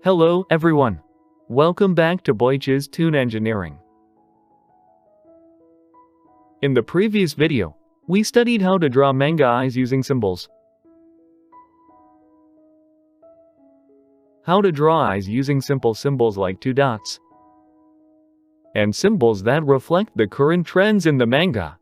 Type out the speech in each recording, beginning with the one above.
Hello everyone, welcome back to Boych's Toon Engineering. In the previous video, we studied how to draw manga eyes using symbols. How to draw eyes using simple symbols like two dots, and symbols that reflect the current trends in the manga.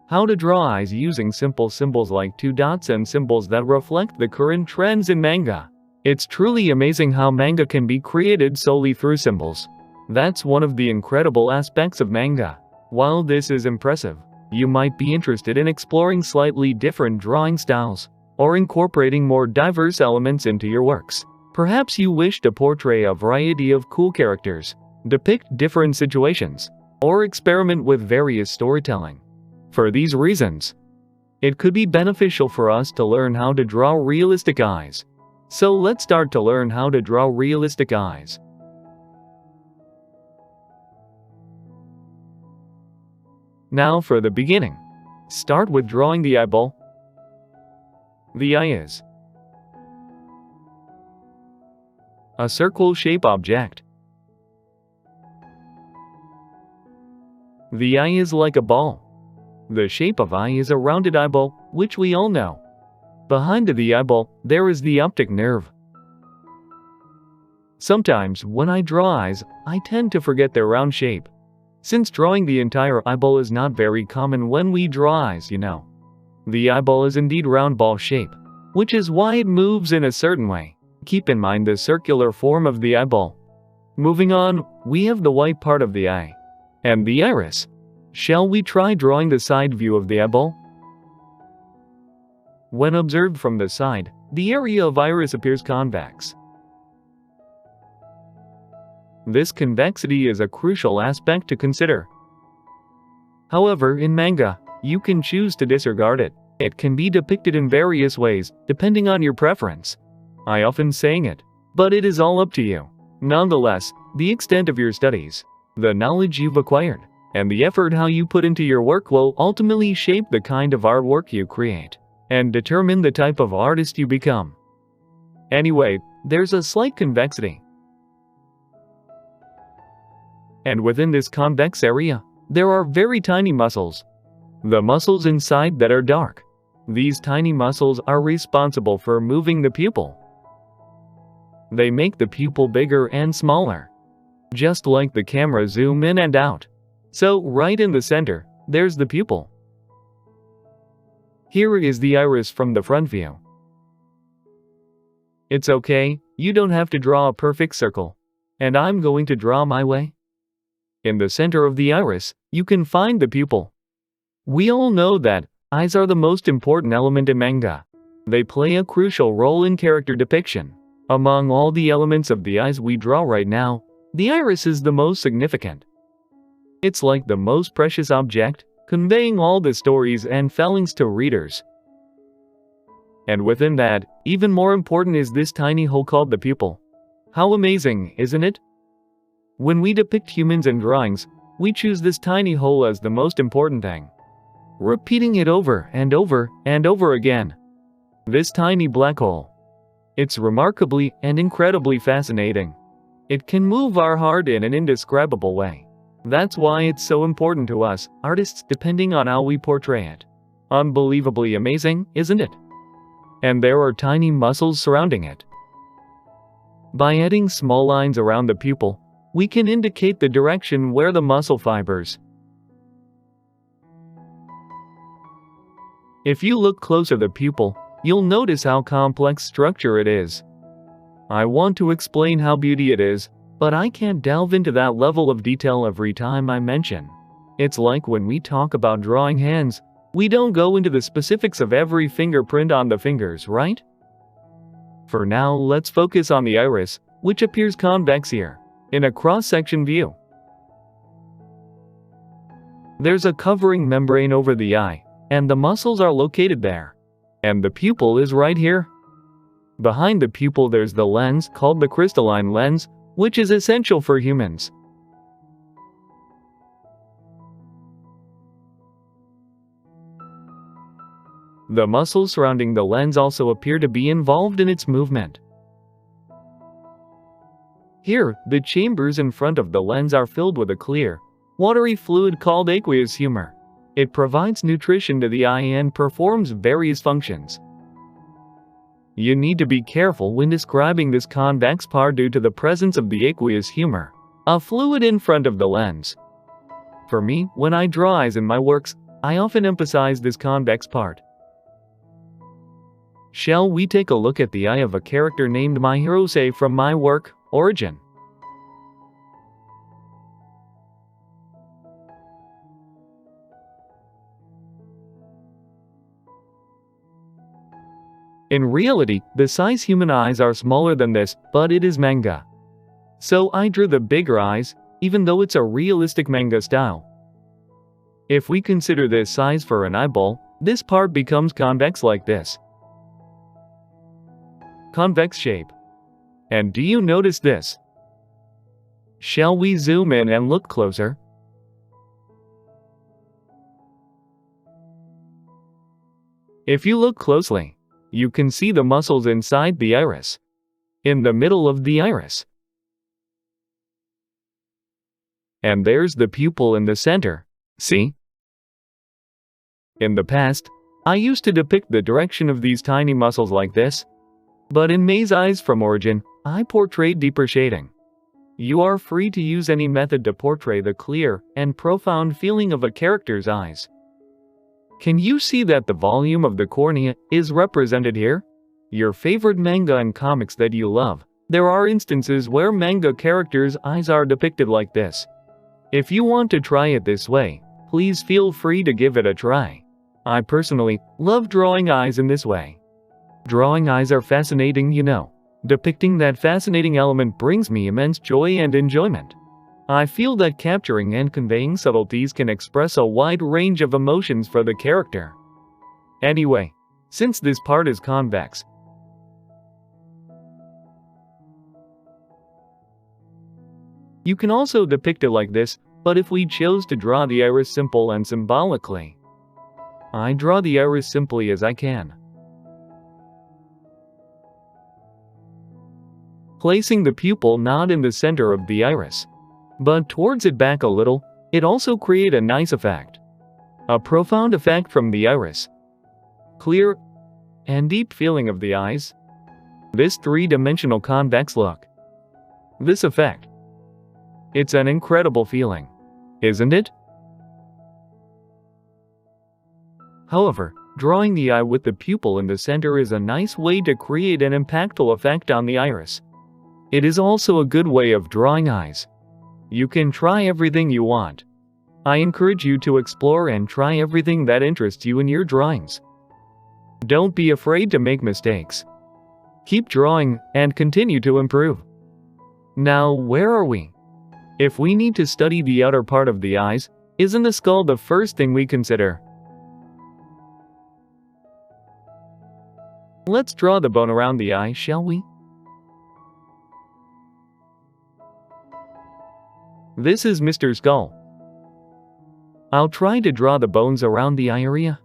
How to draw eyes using simple symbols like two dots and symbols that reflect the current trends in manga. It's truly amazing how manga can be created solely through symbols. That's one of the incredible aspects of manga. While this is impressive, you might be interested in exploring slightly different drawing styles, or incorporating more diverse elements into your works. Perhaps you wish to portray a variety of cool characters, depict different situations, or experiment with various storytelling. For these reasons, it could be beneficial for us to learn how to draw realistic eyes. So let's start to learn how to draw realistic eyes. Now for the beginning. Start with drawing the eyeball. The eye is a circle-shaped object. The eye is like a ball. The shape of eye is a rounded eyeball, which we all know. Behind the eyeball, there is the optic nerve. Sometimes, when I draw eyes, I tend to forget their round shape. Since drawing the entire eyeball is not very common when we draw eyes, you know. The eyeball is indeed round ball shape, which is why it moves in a certain way. Keep in mind the circular form of the eyeball. Moving on, we have the white part of the eye, and the iris. Shall we try drawing the side view of the eyeball? When observed from the side, the area of iris appears convex. This convexity is a crucial aspect to consider. However, in manga, you can choose to disregard it. It can be depicted in various ways, depending on your preference. I often saying it, but it is all up to you. Nonetheless, the extent of your studies, the knowledge you've acquired, and the effort how you put into your work will ultimately shape the kind of artwork you create, and determine the type of artist you become. Anyway, there's a slight convexity. And within this convex area, there are very tiny muscles. The muscles inside that are dark. These tiny muscles are responsible for moving the pupil. They make the pupil bigger and smaller, just like the camera zoom in and out. So, right in the center, there's the pupil. Here is the iris from the front view. It's okay, you don't have to draw a perfect circle. And I'm going to draw my way. In the center of the iris, you can find the pupil. We all know that eyes are the most important element in manga. They play a crucial role in character depiction. Among all the elements of the eyes we draw right now, the iris is the most significant. It's like the most precious object, conveying all the stories and feelings to readers. And within that, even more important is this tiny hole called the pupil. How amazing, isn't it? When we depict humans in drawings, we choose this tiny hole as the most important thing, repeating it over and over and over again. This tiny black hole. It's remarkably and incredibly fascinating. It can move our heart in an indescribable way. That's why it's so important to us, artists, depending on how we portray it. Unbelievably amazing, isn't it? And there are tiny muscles surrounding it. By adding small lines around the pupil, we can indicate the direction where the muscle fibers. If you look closer at the pupil, you'll notice how complex structure it is. I want to explain how beauty it is, but I can't delve into that level of detail every time I mention. It's like when we talk about drawing hands, we don't go into the specifics of every fingerprint on the fingers, right? For now, let's focus on the iris, which appears convex here, in a cross-section view. There's a covering membrane over the eye, and the muscles are located there. And the pupil is right here. Behind the pupil there's the lens called the crystalline lens, which is essential for humans. The muscles surrounding the lens also appear to be involved in its movement. Here, the chambers in front of the lens are filled with a clear, watery fluid called aqueous humor. It provides nutrition to the eye and performs various functions. You need to be careful when describing this convex part due to the presence of the aqueous humor, a fluid in front of the lens. For me, when I draw eyes in my works, I often emphasize this convex part. Shall we take a look at the eye of a character named Mai Hirose from my work, Origin? In reality, the size human eyes are smaller than this, but it is manga. So I drew the bigger eyes, even though it's a realistic manga style. If we consider this size for an eyeball, this part becomes convex like this. Convex shape. And do you notice this? Shall we zoom in and look closer? If you look closely, you can see the muscles inside the iris, in the middle of the iris. And there's the pupil in the center, see? In the past, I used to depict the direction of these tiny muscles like this. But in Mai's eyes from Origin, I portrayed deeper shading. You are free to use any method to portray the clear and profound feeling of a character's eyes. Can you see that the volume of the cornea is represented here? Your favorite manga and comics that you love, there are instances where manga characters' eyes are depicted like this. If you want to try it this way, please feel free to give it a try. I personally love drawing eyes in this way. Drawing eyes are fascinating, you know. Depicting that fascinating element brings me immense joy and enjoyment. I feel that capturing and conveying subtleties can express a wide range of emotions for the character. Anyway, since this part is convex, you can also depict it like this, but if we chose to draw the iris simple and symbolically, I draw the iris simply as I can. Placing the pupil not in the center of the iris, but towards it back a little, it also creates a nice effect. A profound effect from the iris. Clear and deep feeling of the eyes. This three-dimensional convex look. This effect. It's an incredible feeling, isn't it? However, drawing the eye with the pupil in the center is a nice way to create an impactful effect on the iris. It is also a good way of drawing eyes. You can try everything you want. I encourage you to explore and try everything that interests you in your drawings. Don't be afraid to make mistakes. Keep drawing and continue to improve. Now, where are we? If we need to study the outer part of the eyes, isn't the skull the first thing we consider? Let's draw the bone around the eye, shall we? This is Mr. Skull. I'll try to draw the bones around the eye area.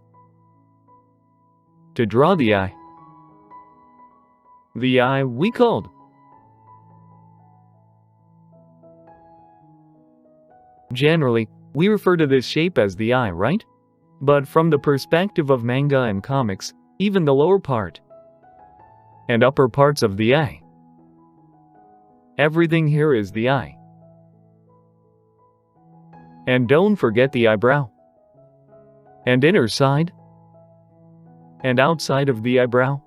To draw the eye we called. Generally, we refer to this shape as the eye, right? But from the perspective of manga and comics, even the lower part and upper parts of the eye, everything here is the eye. And don't forget the eyebrow. And inner side. And outside of the eyebrow.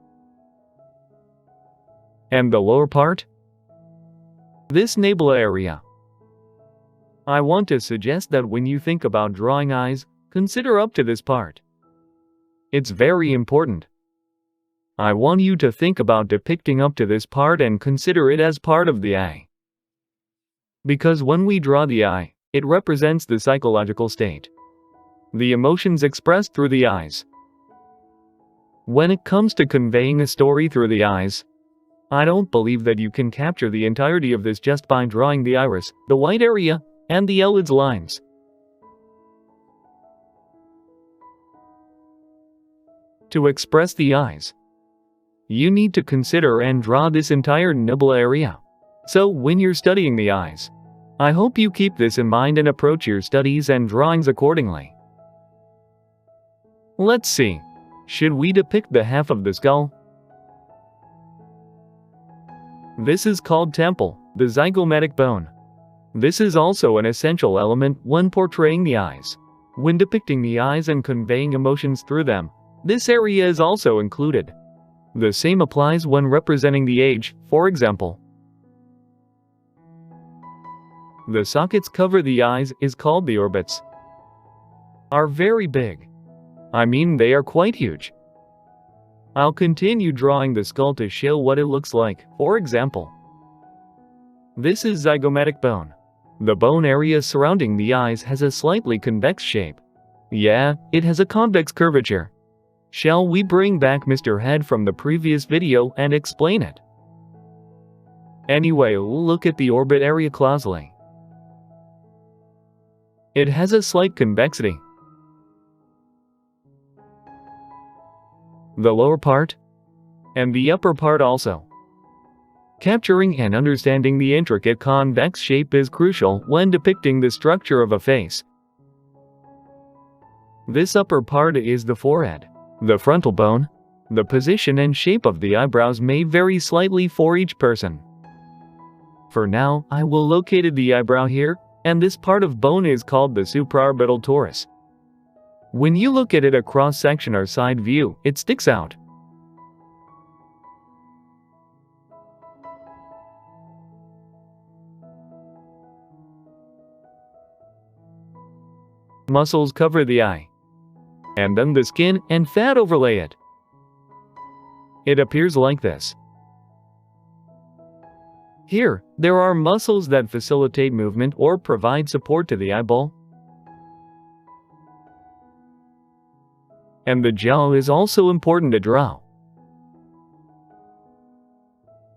And the lower part. This navel area. I want to suggest that when you think about drawing eyes, consider up to this part. It's very important. I want you to think about depicting up to this part and consider it as part of the eye. Because when we draw the eye, it represents the psychological state, the emotions expressed through the eyes. When it comes to conveying a story through the eyes, I don't believe that you can capture the entirety of this just by drawing the iris, the white area, and the eyelid's lines. To express the eyes, you need to consider and draw this entire nibble area. So when you're studying the eyes, I hope you keep this in mind and approach your studies and drawings accordingly. Let's see. Should we depict the half of the skull? This is called temple, the zygomatic bone. This is also an essential element when portraying the eyes. When depicting the eyes and conveying emotions through them, this area is also included. The same applies when representing the age, for example. The sockets cover the eyes is called the orbits. Are very big. I mean, they are quite huge. I'll continue drawing the skull to show what it looks like. For example, this is zygomatic bone. The bone area surrounding the eyes has a slightly convex shape. Yeah, it has a convex curvature. Shall we bring back Mr. Head from the previous video and explain it? Anyway, look at the orbit area closely. It has a slight convexity. The lower part, and the upper part also. Capturing and understanding the intricate convex shape is crucial when depicting the structure of a face. This upper part is the forehead, the frontal bone. The position and shape of the eyebrows may vary slightly for each person. For now, I will locate the eyebrow here, and this part of bone is called the supraorbital torus. When you look at it a cross-section or side view, it sticks out. Muscles cover the eye, and then the skin and fat overlay it. It appears like this. Here, there are muscles that facilitate movement or provide support to the eyeball. And the jaw is also important to draw.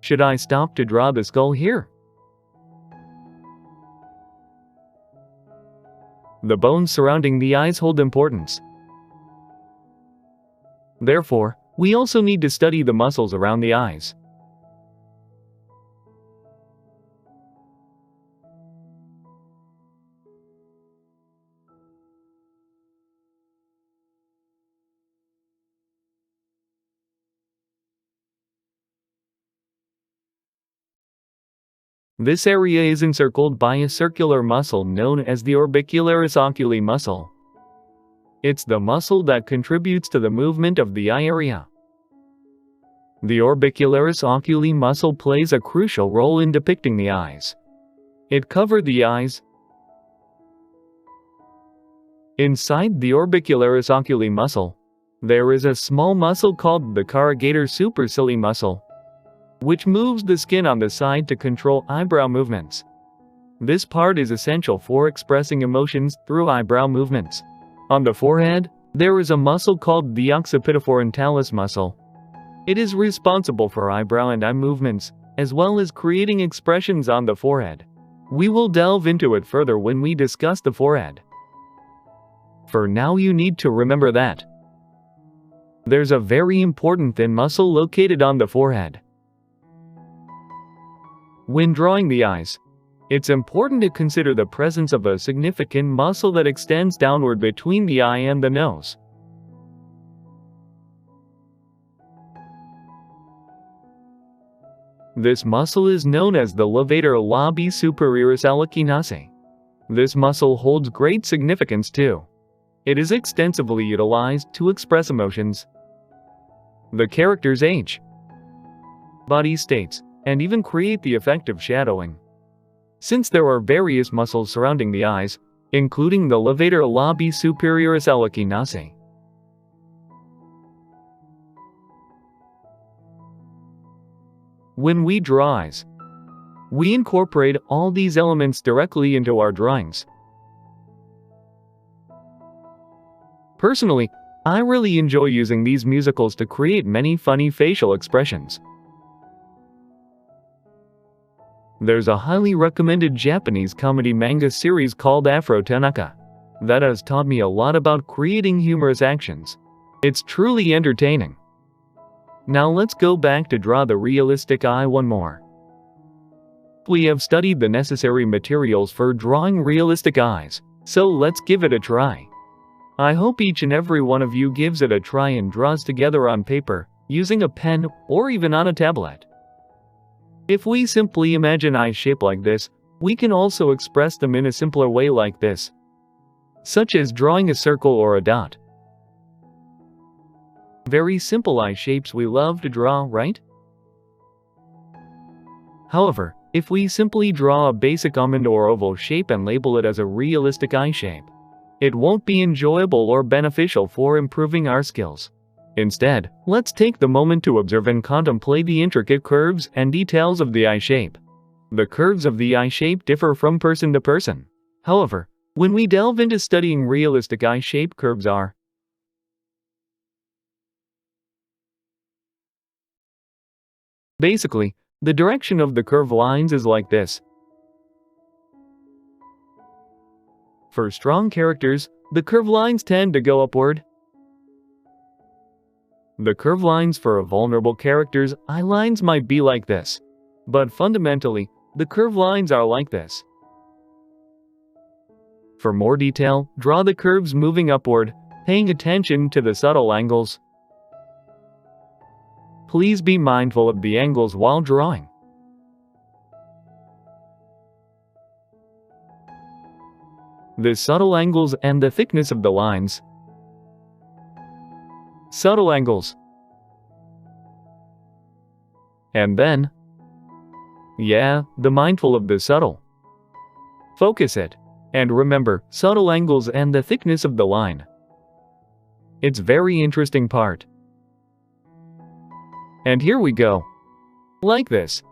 Should I stop to draw the skull here? The bones surrounding the eyes hold importance. Therefore, we also need to study the muscles around the eyes. This area is encircled by a circular muscle known as the orbicularis oculi muscle. It's the muscle that contributes to the movement of the eye area. The orbicularis oculi muscle plays a crucial role in depicting the eyes. It covers the eyes. Inside the orbicularis oculi muscle, there is a small muscle called the corrugator supercilii muscle, which moves the skin on the side to control eyebrow movements. This part is essential for expressing emotions through eyebrow movements. On the forehead, there is a muscle called the OCCIPITOFRONTALIS muscle. It is responsible for eyebrow and eye movements, as well as creating expressions on the forehead. We will delve into it further when we discuss the forehead. For now, you need to remember that there's a very important thin muscle located on the forehead. When drawing the eyes, it's important to consider the presence of a significant muscle that extends downward between the eye and the nose. This muscle is known as the levator LABII superioris NASI. This muscle holds great significance too. It is extensively utilized to express emotions, the character's age, body states, and even create the effect of shadowing. Since there are various muscles surrounding the eyes, including the levator LABII superioris NASI. When we draw eyes, we incorporate all these elements directly into our drawings. Personally, I really enjoy using these musicals to create many funny facial expressions. There's a highly recommended Japanese comedy manga series called Afro Tanaka that has taught me a lot about creating humorous actions. It's truly entertaining. Now let's go back to draw the realistic eye one more. We have studied the necessary materials for drawing realistic eyes, so let's give it a try. I hope each and every one of you gives it a try and draws together on paper, using a pen or even on a tablet. If we simply imagine eyes shaped like this, we can also express them in a simpler way like this, such as drawing a circle or a dot. Very simple eye shapes we love to draw, right? However, if we simply draw a basic almond or oval shape and label it as a realistic eye shape, it won't be enjoyable or beneficial for improving our skills. Instead, let's take the moment to observe and contemplate the intricate curves and details of the eye shape. The curves of the eye shape differ from person to person. However, when we delve into studying realistic eye shape, curves are basically, the direction of the curve lines is like this. For strong characters, the curve lines tend to go upward. The curve lines for vulnerable characters' eye lines might be like this. But fundamentally, the curve lines are like this. For more detail, draw the curves moving upward, paying attention to the subtle angles. Please be mindful of the angles while drawing. The subtle angles and the thickness of the lines. Subtle angles. And then, the mindful of the subtle. Focus it. And remember, subtle angles and the thickness of the line. It's very interesting part. And here we go. Like this.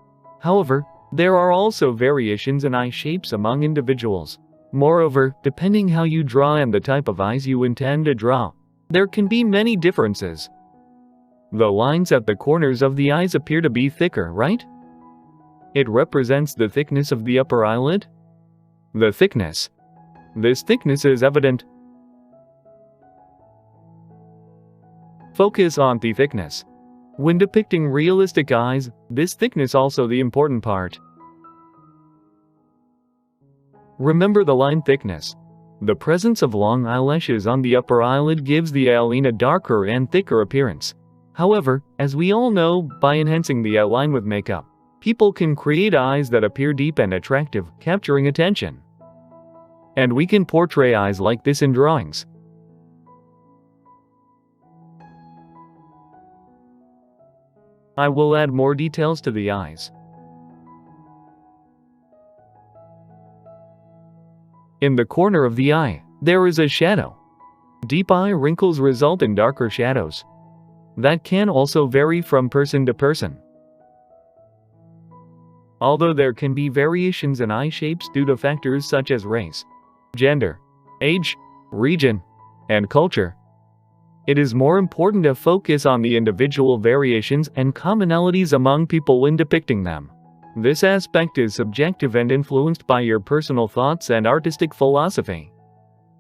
However, there are also variations in eye shapes among individuals. Moreover, depending how you draw and the type of eyes you intend to draw, there can be many differences. The lines at the corners of the eyes appear to be thicker, right? It represents the thickness of the upper eyelid. The thickness. This thickness is evident. Focus on the thickness. When depicting realistic eyes, this thickness also the important part. Remember the line thickness. The presence of long eyelashes on the upper eyelid gives the eyelid a darker and thicker appearance. However, as we all know, by enhancing the outline with makeup, people can create eyes that appear deep and attractive, capturing attention. And we can portray eyes like this in drawings. I will add more details to the eyes. In the corner of the eye, there is a shadow. Deep eye wrinkles result in darker shadows. That can also vary from person to person. Although there can be variations in eye shapes due to factors such as race, gender, age, region, and culture, it is more important to focus on the individual variations and commonalities among people when depicting them. This aspect is subjective and influenced by your personal thoughts and artistic philosophy.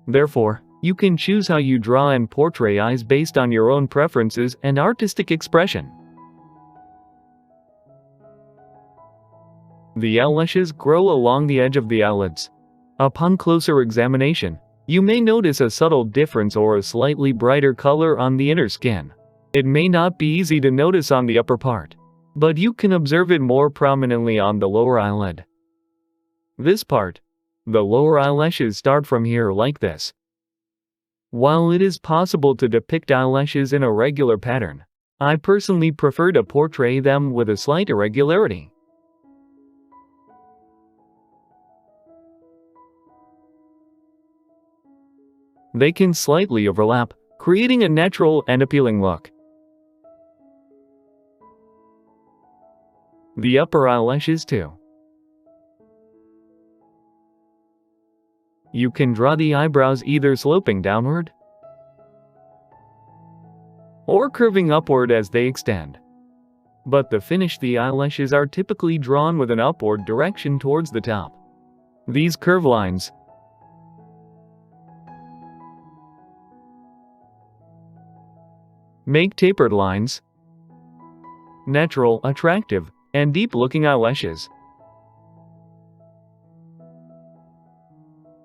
Therefore, you can choose how you draw and portray eyes based on your own preferences and artistic expression. The eyelashes grow along the edge of the eyelids. Upon closer examination, you may notice a subtle difference or a slightly brighter color on the inner skin. It may not be easy to notice on the upper part, but you can observe it more prominently on the lower eyelid. This part, the lower eyelashes start from here like this. While it is possible to depict eyelashes in a regular pattern, I personally prefer to portray them with a slight irregularity. They can slightly overlap, creating a natural and appealing look. The upper eyelashes too. You can draw the eyebrows either sloping downward or curving upward as they extend. But the finish, the eyelashes are typically drawn with an upward direction towards the top. These curve lines make tapered lines, natural, attractive, and deep-looking eyelashes.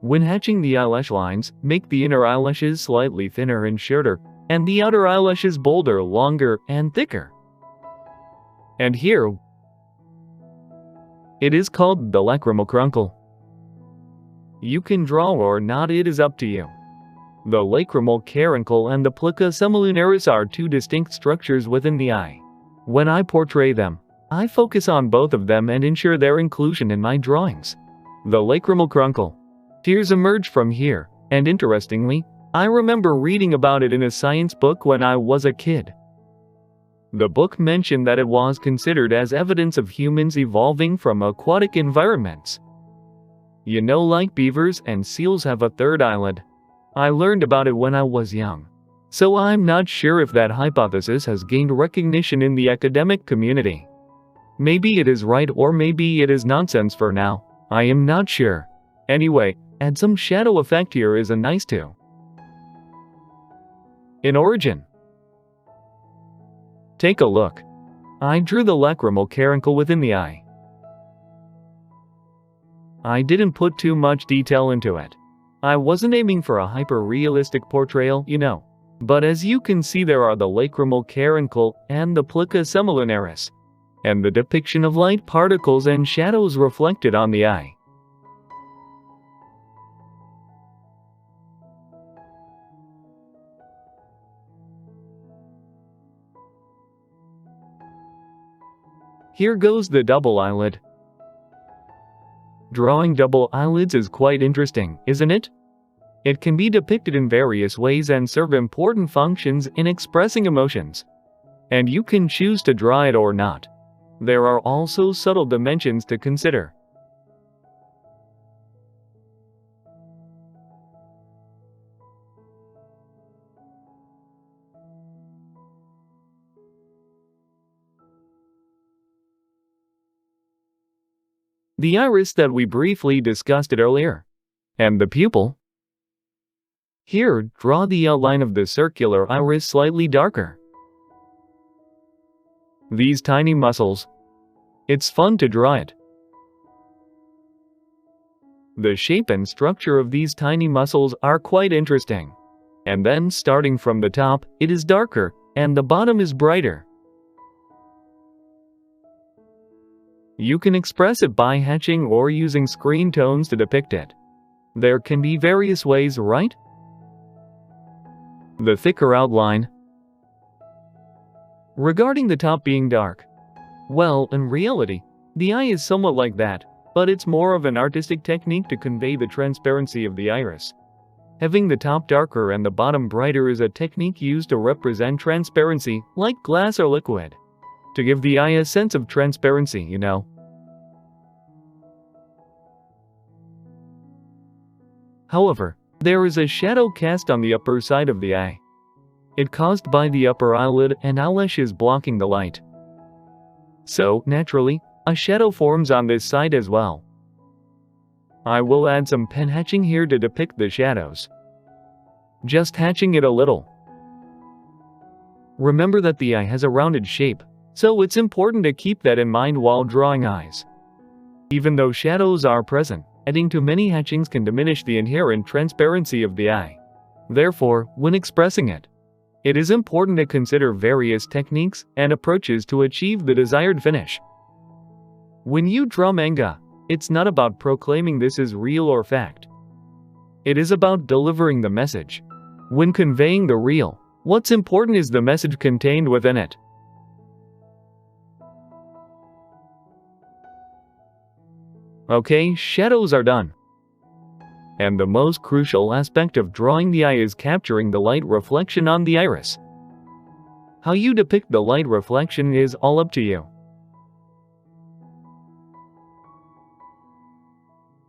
When hatching, the eyelash lines make the inner eyelashes slightly thinner and shorter, and the outer eyelashes bolder, longer, and thicker. And here, it is called the lacrimal caruncle. You can draw or not, it is up to you. The lacrimal caruncle and the plica semilunaris are two distinct structures within the eye. When I portray them, I focus on both of them and ensure their inclusion in my drawings. The lacrimal caruncle. Tears emerge from here, and interestingly, I remember reading about it in a science book when I was a kid. The book mentioned that it was considered as evidence of humans evolving from aquatic environments. You know, like beavers and seals have a third eyelid. I learned about it when I was young. So I'm not sure if that hypothesis has gained recognition in the academic community. Maybe it is right or maybe it is nonsense for now. I am not sure. Anyway, add some shadow effect here is a nice too. In origin, take a look. I drew the lacrimal caruncle within the eye. I didn't put too much detail into it. I wasn't aiming for a hyper-realistic portrayal, you know. But as you can see, there are the lacrimal caruncle and the plica semilunaris, and the depiction of light particles and shadows reflected on the eye. Here goes the double eyelid. Drawing double eyelids is quite interesting, isn't it? It can be depicted in various ways and serve important functions in expressing emotions. And you can choose to draw it or not. There are also subtle dimensions to consider. The iris that we briefly discussed it earlier, and the pupil. Here, draw the outline of the circular iris slightly darker. These tiny muscles. It's fun to draw it. The shape and structure of these tiny muscles are quite interesting. And then, starting from the top, it is darker, and the bottom is brighter. You can express it by hatching or using screen tones to depict it. There can be various ways, right? The thicker outline. Regarding the top being dark, well, in reality, the eye is somewhat like that, but it's more of an artistic technique to convey the transparency of the iris. Having the top darker and the bottom brighter is a technique used to represent transparency, like glass or liquid. To give the eye a sense of transparency, you know. However, there is a shadow cast on the upper side of the eye. It caused by the upper eyelid and eyelashes blocking the light. So, naturally, a shadow forms on this side as well. I will add some pen hatching here to depict the shadows. Just hatching it a little. Remember that the eye has a rounded shape, so it's important to keep that in mind while drawing eyes. Even though shadows are present, adding too many hatchings can diminish the inherent transparency of the eye. Therefore, when expressing it, it is important to consider various techniques and approaches to achieve the desired finish. When you draw manga, it's not about proclaiming this is real or fact. It is about delivering the message. When conveying the real, what's important is the message contained within it. Okay, shadows are done. And the most crucial aspect of drawing the eye is capturing the light reflection on the iris. How you depict the light reflection is all up to you.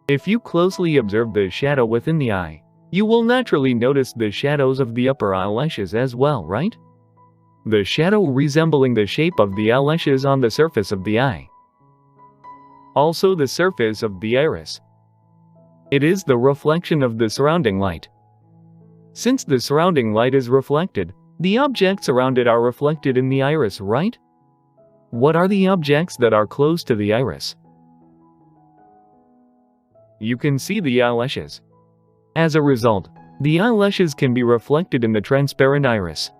If you closely observe the shadow within the eye, you will naturally notice the shadows of the upper eyelashes as well, right? the shadow resembling the shape of the eyelashes on the surface of the eye. Also the surface of the iris. It is the reflection of the surrounding light. Since the surrounding light is reflected, the objects around it are reflected in the iris, right? What are the objects that are close to the iris? You can see the eyelashes. As a result, the eyelashes can be reflected in the transparent iris.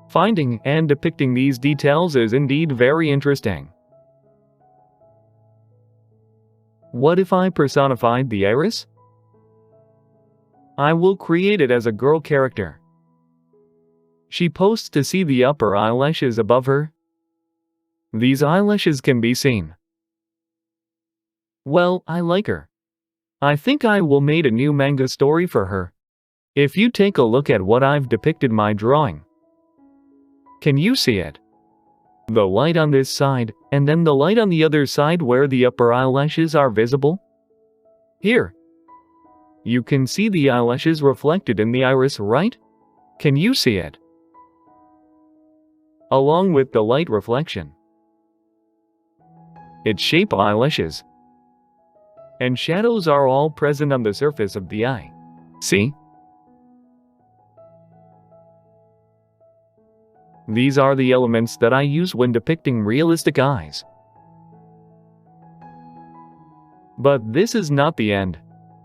Finding and depicting these details is indeed very interesting. What if I personified the iris? I will create it as a girl character. She posts to see the upper eyelashes above her. These eyelashes can be seen. Well, I like her. I think I will make a new manga story for her. If you take a look at what I've depicted my drawing. Can you see it? The light on this side, and then the light on the other side where the upper eyelashes are visible? Here. You can see the eyelashes reflected in the iris, right? Can you see it? Along with the light reflection. Its shape eyelashes and shadows are all present on the surface of the eye. See? These are the elements that I use when depicting realistic eyes. But this is not the end.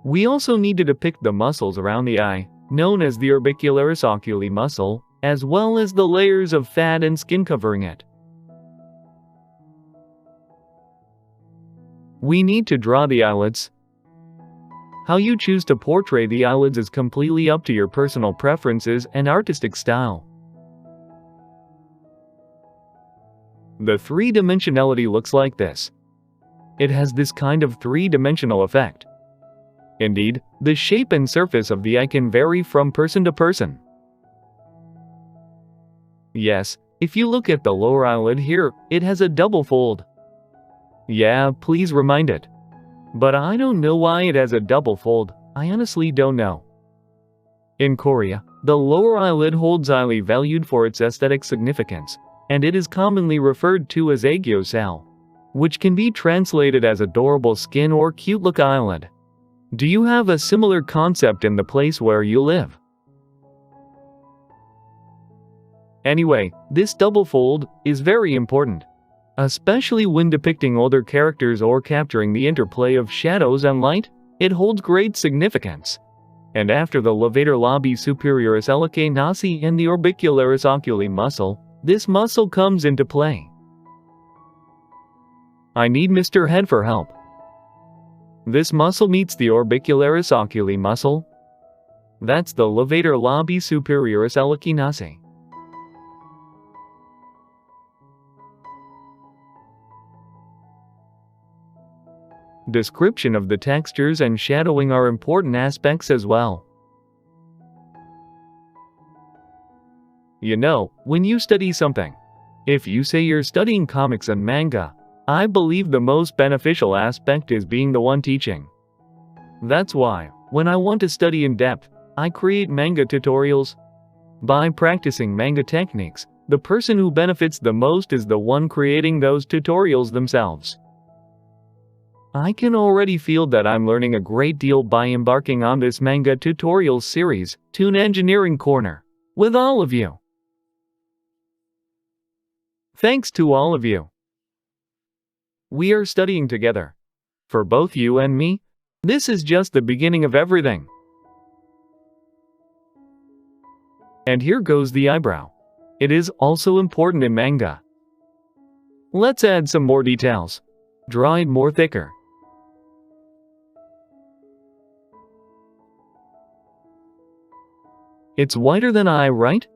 We also need to depict the muscles around the eye, known as the orbicularis oculi muscle, as well as the layers of fat and skin covering it. We need to draw the eyelids. How you choose to portray the eyelids is completely up to your personal preferences and artistic style. The three-dimensionality looks like this. It has this kind of three-dimensional effect. Indeed, the shape and surface of the eye can vary from person to person. Yes, if you look at the lower eyelid here, it has a double fold. Yeah, please remind it. But I don't know why it has a double fold. I honestly don't know. In Korea, the lower eyelid holds highly valued for its aesthetic significance, and it is commonly referred to as aegyo-sal, which can be translated as adorable skin or cute look eyelid. Do you have a similar concept in the place where you live? Anyway, this double fold is very important, especially when depicting older characters or capturing the interplay of shadows and light. It holds great significance. And after the levator LABII superioris LACRIMAL NASI and the orbicularis oculi muscle, this muscle comes into play. I need Mr. Head for help. This muscle meets the orbicularis oculi muscle. That's the levator LABII superioris LACRIMAL NASI. Description of the textures and shadowing are important aspects as well. You know, when you study something, if you say you're studying comics and manga, I believe the most beneficial aspect is being the one teaching. That's why, when I want to study in depth, I create manga tutorials. By practicing manga techniques, the person who benefits the most is the one creating those tutorials themselves. I can already feel that I'm learning a great deal by embarking on this manga tutorial series, Toon Engineering Corner, with all of you. Thanks to all of you. We are studying together. For both you and me, this is just the beginning of everything. And here goes the eyebrow. It is also important in manga. Let's add some more details. Draw it more thicker. It's wider than eye, right?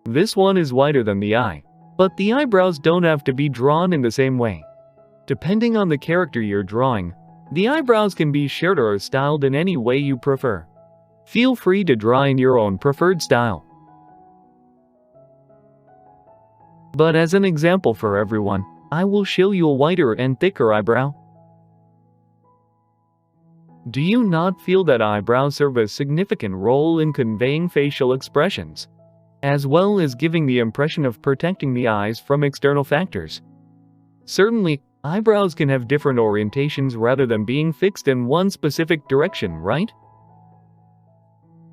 This one is wider than the eye, but the eyebrows don't have to be drawn in the same way. Depending on the character you're drawing, the eyebrows can be shorter or styled in any way you prefer. Feel free to draw in your own preferred style. But as an example for everyone, I will show you a wider and thicker eyebrow. Do you not feel that eyebrows serve a significant role in conveying facial expressions? as well as giving the impression of protecting the eyes from external factors. Certainly, eyebrows can have different orientations rather than being fixed in one specific direction, right?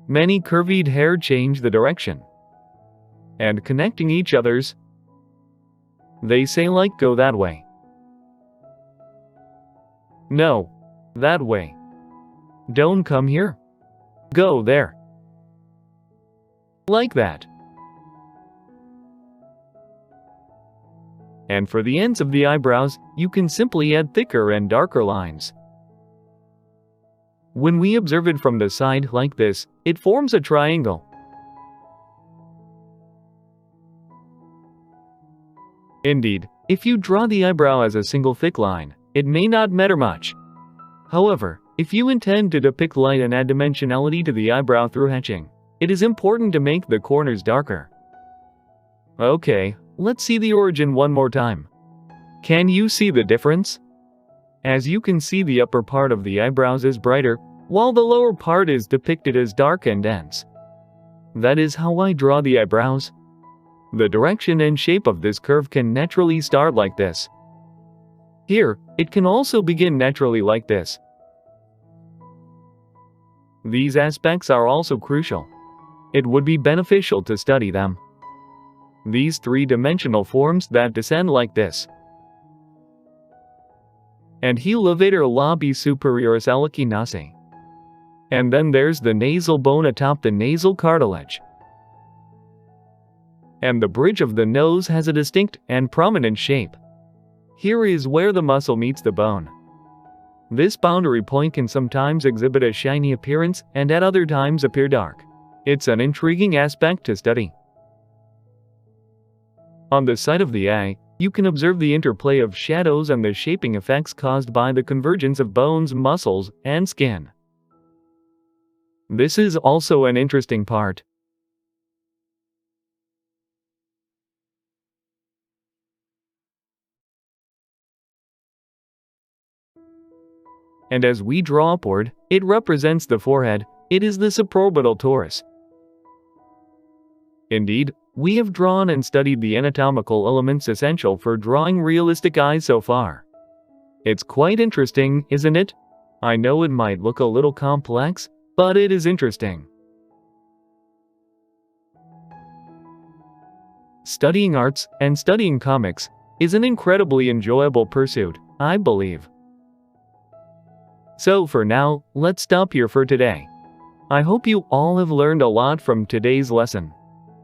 Many curvied hair change the direction and connecting each other's. They say like go that way. No, that way. Don't come here. Go there. Like that. And for the ends of the eyebrows, you can simply add thicker and darker lines. When we observe it from the side like this, it forms a triangle. Indeed, if you draw the eyebrow as a single thick line, it may not matter much. However, if you intend to depict light and add dimensionality to the eyebrow through hatching, it is important to make the corners darker. Okay, let's see the origin one more time. Can you see the difference? As you can see, the upper part of the eyebrows is brighter, while the lower part is depicted as dark and dense. That is how I draw the eyebrows. The direction and shape of this curve can naturally start like this. Here, it can also begin naturally like this. These aspects are also crucial. It would be beneficial to study them. These three-dimensional forms that descend like this. And LEVATOR LABII SUPERIORIS ALAEQUE NASI. And then there's the nasal bone atop the nasal cartilage. And the bridge of the nose has a distinct and prominent shape. Here is where the muscle meets the bone. This boundary point can sometimes exhibit a shiny appearance and at other times appear dark. It's an intriguing aspect to study. On the side of the eye, you can observe the interplay of shadows and the shaping effects caused by the convergence of bones, muscles, and skin. This is also an interesting part. And as we draw upward, it represents the forehead. It is the supraorbital torus. Indeed, we have drawn and studied the anatomical elements essential for drawing realistic eyes so far. It's quite interesting, isn't it? I know it might look a little complex, but it is interesting. Studying arts and studying comics is an incredibly enjoyable pursuit, I believe. So for now, let's stop here for today. I hope you all have learned a lot from today's lesson.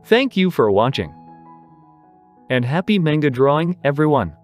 Thank you for watching. And happy manga drawing, everyone!